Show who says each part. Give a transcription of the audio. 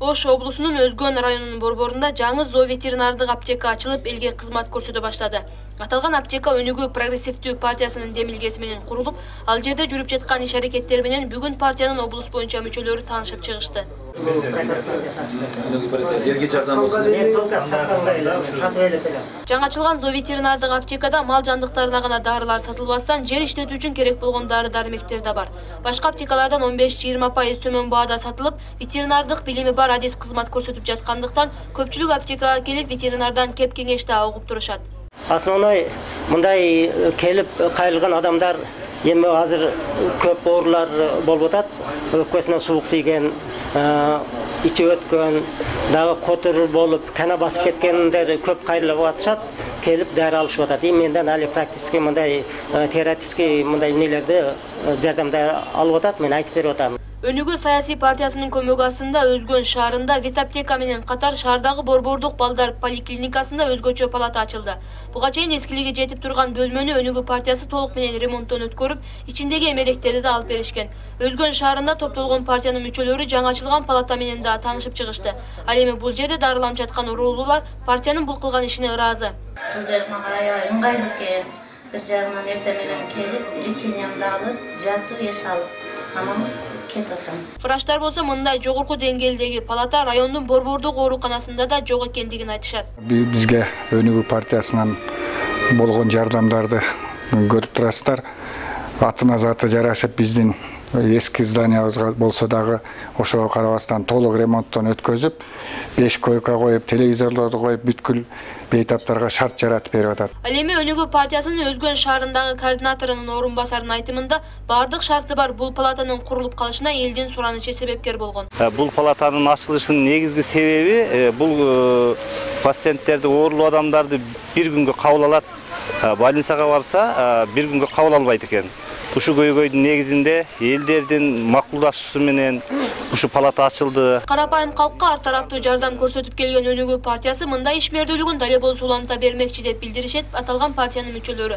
Speaker 1: Ош облусунун Өзгөн районунун борборунда жаңы зооветеринардык аптека ачылып, элге кызмат көрсөтө баштады. Аталган аптека Өнүгүү прогрессивдүү партиясынын демилгеси менен курулуп, ал жерде жүрүп жаткан иш-аракеттер менен бүгүн партиянын облус боюнча мүчөлөрү таанышып чыгышты. Жаңы ачылган зооветеринардык аптекада мал жандыктарына гана дарылар сатылбастан, жер иштетүү үчүн керек болгон дары-дармектер да бар. Башка аптекалардан 15-20% төмөн баада сатылып, ветеринардык билими бар адис кызмат көрсөтүп жаткандыктан, көпчүлүк аптекага келип ветеринардан кеп кеңеш да угуп турушат.
Speaker 2: Основной мындай келип кайрылган адамдар эми азыр көп оорулар болуп атат. Өкпөсүнө суук тийген, ичи өткөн, дагы котур болуп, кана басып кеткендер көп кайрылып атышат. Келип дары алышып атат. Менден али практически мындай теоретически мындай нелерди жардамда алып атат, мен айтып берип атам.
Speaker 1: Өнүгүү саясий партиясынын көмөгү астында Өзгөн шаарында ветаптека менен катар шаардагы борбордук балдар поликлиникасында өзгөчө палата ачылды. Буга чейин эскилиги жетип турган бөлмөнү Өнүгүү партиясы толук менен ремонттон өткөрүп, ичиндеги эмеректерди да алып беришкен. Өзгөн шаарында топтолгон партиянын мүчөлөрү жаңы ачылган палата менен да таанышып чыгышты. Ал эми бул жерде дарыланып жаткан уруулуулар партиянын бул кылган ишине ыраазы.
Speaker 3: Бул жер мага аябай ыңгайлуу экен. Бир жагынан эртең менен келип, лечениямды алып, жатып, эс алып, анан
Speaker 1: Врачтар болсо мындай жогорку деңгээлдеги палата райондун борбордук ооруканасында да жок экендигин айтышат.
Speaker 4: Бизге Өнүгүү партиясынан болгон жардамдарды көрүп турасыздар. Атына заты жарашып биздин эски зданиябызга болсо дагы ошого карабастан толук ремонттон өткөзүп, 5 койка коюп, телевизорлорду коюп, бүткүл бейтаптарга шарт жаратып берип атат.
Speaker 1: Ал эми Өнүгүү партиясынын Өзгөн шаарындагы координаторунун орун басарынын айтымында, бардык шарты бар бул палатанын курулуп калышына элдин суранычы себепкер болгон.
Speaker 5: Бул палатанын ачылышынын негизги себеби бул пациенттерди, оорулуу адамдарды бир күнгө кабыл алат. Больницага барса, бир күнгө кабыл албайт экен. Ушу көйгөйдүн негизинде элдердин макулдашуусу менен ушу палата ачылды.
Speaker 1: Карапайым калкка ар тараптуу жардам көрсөтүп келген Өнүгүү партиясы мындай ишмердүүлүгүн дале болсуланта бермекчи деп билдиришет аталган партиянын мүчөлөрү.